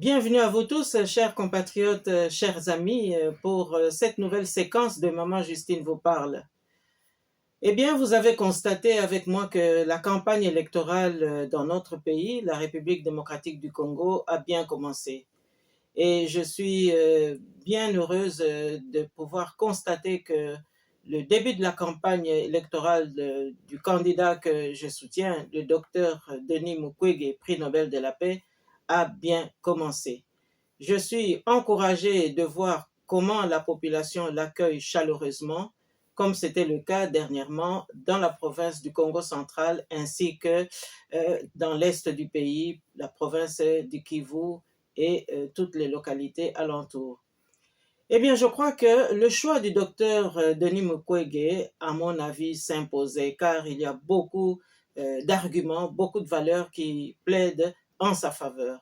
Bienvenue à vous tous, chers compatriotes, chers amis, pour cette nouvelle séquence de Maman Justine vous parle. Eh bien, vous avez constaté avec moi que la campagne électorale dans notre pays, la République démocratique du Congo, a bien commencé. Et je suis bien heureuse de pouvoir constater que le début de la campagne électorale du candidat que je soutiens, le docteur Denis Mukwege, prix Nobel de la paix, a bien commencé. Je suis encouragée de voir comment la population l'accueille chaleureusement, comme c'était le cas dernièrement dans la province du Congo central ainsi que dans l'est du pays, la province du Kivu et toutes les localités alentours. Eh bien, je crois que le choix du docteur Denis Mukwege, à mon avis, s'imposait car il y a beaucoup d'arguments, beaucoup de valeurs qui plaident en sa faveur.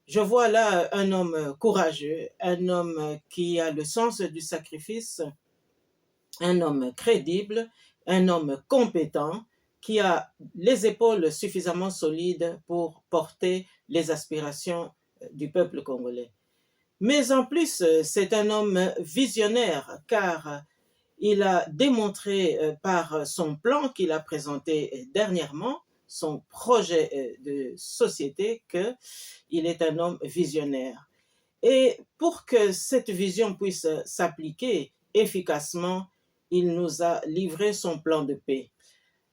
Je vois là un homme courageux, un homme qui a le sens du sacrifice, un homme crédible, un homme compétent, qui a les épaules suffisamment solides pour porter les aspirations du peuple congolais. Mais en plus, c'est un homme visionnaire, car il a démontré par son plan qu'il a présenté dernièrement, son projet de société, qu'il est un homme visionnaire. Et pour que cette vision puisse s'appliquer efficacement, il nous a livré son plan de paix.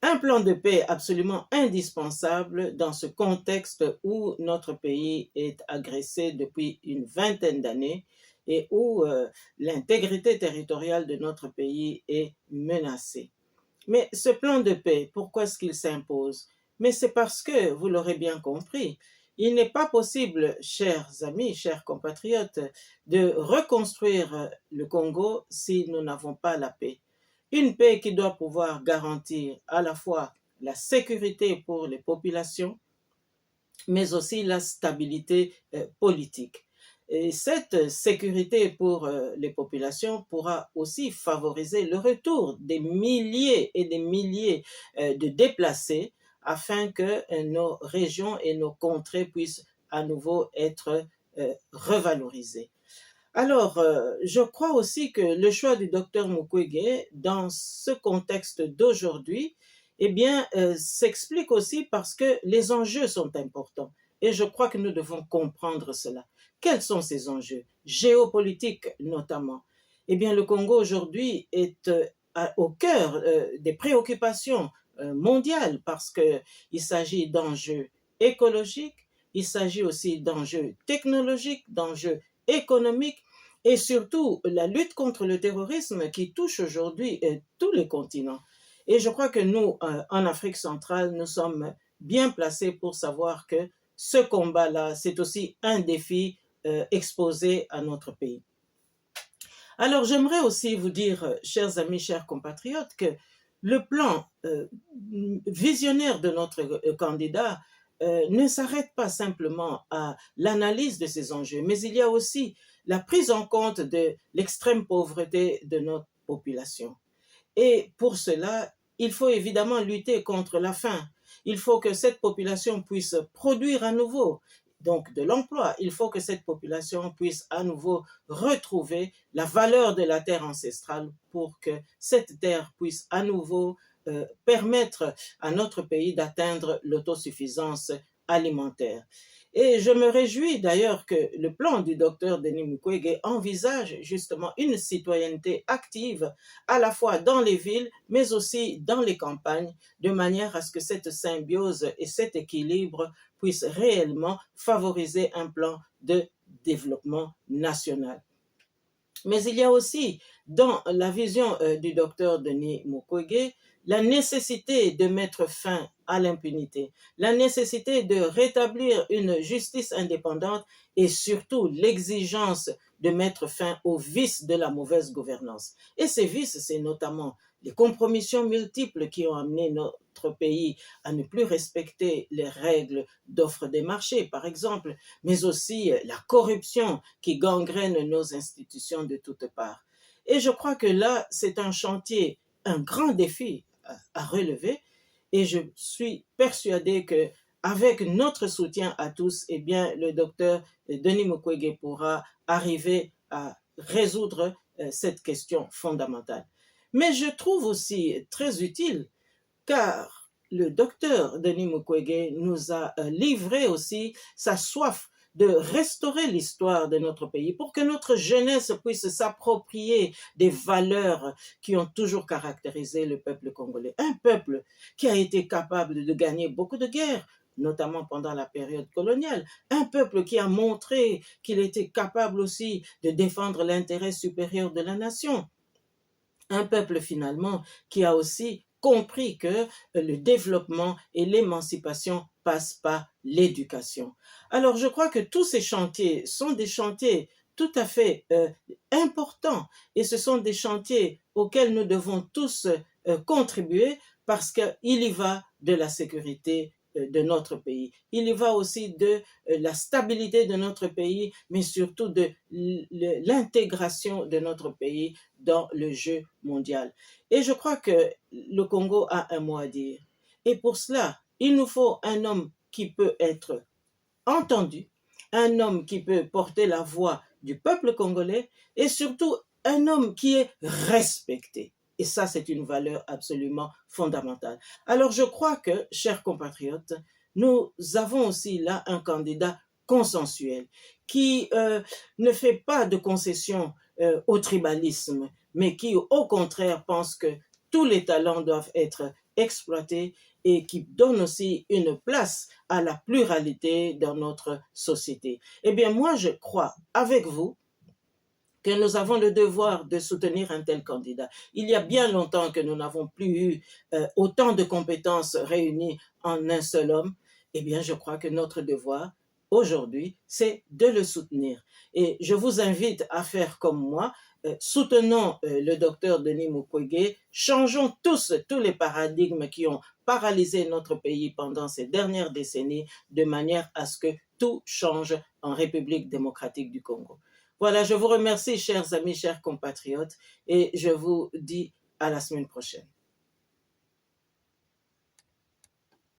Un plan de paix absolument indispensable dans ce contexte où notre pays est agressé depuis une vingtaine d'années et où l'intégrité territoriale de notre pays est menacée. Mais ce plan de paix, pourquoi est-ce qu'il s'impose? Mais c'est parce que, vous l'aurez bien compris, il n'est pas possible, chers amis, chers compatriotes, de reconstruire le Congo si nous n'avons pas la paix. Une paix qui doit pouvoir garantir à la fois la sécurité pour les populations, mais aussi la stabilité politique. Et cette sécurité pour les populations pourra aussi favoriser le retour des milliers et des milliers de déplacés afin que nos régions et nos contrées puissent à nouveau être revalorisées. Alors, je crois aussi que le choix du docteur Mukwege dans ce contexte d'aujourd'hui, eh bien, s'explique aussi parce que les enjeux sont importants. Et je crois que nous devons comprendre cela. Quels sont ces enjeux géopolitiques notamment? Eh bien, le Congo aujourd'hui est au cœur des préoccupations mondiales parce qu'il s'agit d'enjeux écologiques, il s'agit aussi d'enjeux technologiques, d'enjeux économiques et surtout la lutte contre le terrorisme qui touche aujourd'hui tous les continents. Et je crois que nous, en Afrique centrale, nous sommes bien placés pour savoir que ce combat-là, c'est aussi un défi exposé à notre pays. Alors, j'aimerais aussi vous dire, chers amis, chers compatriotes, que le plan visionnaire de notre candidat ne s'arrête pas simplement à l'analyse de ces enjeux, mais il y a aussi la prise en compte de l'extrême pauvreté de notre population. Et pour cela, il faut évidemment lutter contre la faim. Il faut que cette population puisse produire à nouveau, donc de l'emploi. Il faut que cette population puisse à nouveau retrouver la valeur de la terre ancestrale pour que cette terre puisse à nouveau permettre à notre pays d'atteindre l'autosuffisance alimentaire. Et je me réjouis d'ailleurs que le plan du docteur Denis Mukwege envisage justement une citoyenneté active à la fois dans les villes mais aussi dans les campagnes, de manière à ce que cette symbiose et cet équilibre puissent réellement favoriser un plan de développement national. Mais il y a aussi dans la vision du docteur Denis Mukwege la nécessité de mettre fin à l'impunité, la nécessité de rétablir une justice indépendante et surtout l'exigence de mettre fin aux vices de la mauvaise gouvernance. Et ces vices, c'est notamment les compromissions multiples qui ont amené notre pays à ne plus respecter les règles d'offre des marchés, par exemple, mais aussi la corruption qui gangrène nos institutions de toutes parts. Et je crois que là, c'est un chantier, un grand défi à relever. Et je suis persuadée que avec notre soutien à tous, eh bien, le docteur Denis Mukwege pourra arriver à résoudre cette question fondamentale. Mais je trouve aussi très utile, car le docteur Denis Mukwege nous a livré aussi sa soif de restaurer l'histoire de notre pays pour que notre jeunesse puisse s'approprier des valeurs qui ont toujours caractérisé le peuple congolais. Un peuple qui a été capable de gagner beaucoup de guerres, notamment pendant la période coloniale. Un peuple qui a montré qu'il était capable aussi de défendre l'intérêt supérieur de la nation. Un peuple finalement qui a aussi compris que le développement et l'émancipation passent par l'éducation. Alors je crois que tous ces chantiers sont des chantiers tout à fait importants et ce sont des chantiers auxquels nous devons tous contribuer parce qu'il y va de la sécurité de notre pays. Il y va aussi de la stabilité de notre pays, mais surtout de l'intégration de notre pays dans le jeu mondial. Et je crois que le Congo a un mot à dire. Et pour cela, il nous faut un homme qui peut être entendu, un homme qui peut porter la voix du peuple congolais et surtout un homme qui est respecté. Et ça, c'est une valeur absolument fondamentale. Alors, je crois que, chers compatriotes, nous avons aussi là un candidat consensuel qui ne fait pas de concessions au tribalisme, mais qui, au contraire, pense que tous les talents doivent être exploités et qui donne aussi une place à la pluralité dans notre société. Eh bien, moi, je crois avec vous que nous avons le devoir de soutenir un tel candidat. Il y a bien longtemps que nous n'avons plus eu autant de compétences réunies en un seul homme. Eh bien, je crois que notre devoir aujourd'hui, c'est de le soutenir. Et je vous invite à faire comme moi, soutenons le docteur Denis Mukwege, changeons tous les paradigmes qui ont paralysé notre pays pendant ces dernières décennies de manière à ce que tout change en République démocratique du Congo. Voilà, je vous remercie, chers amis, chers compatriotes, et je vous dis à la semaine prochaine.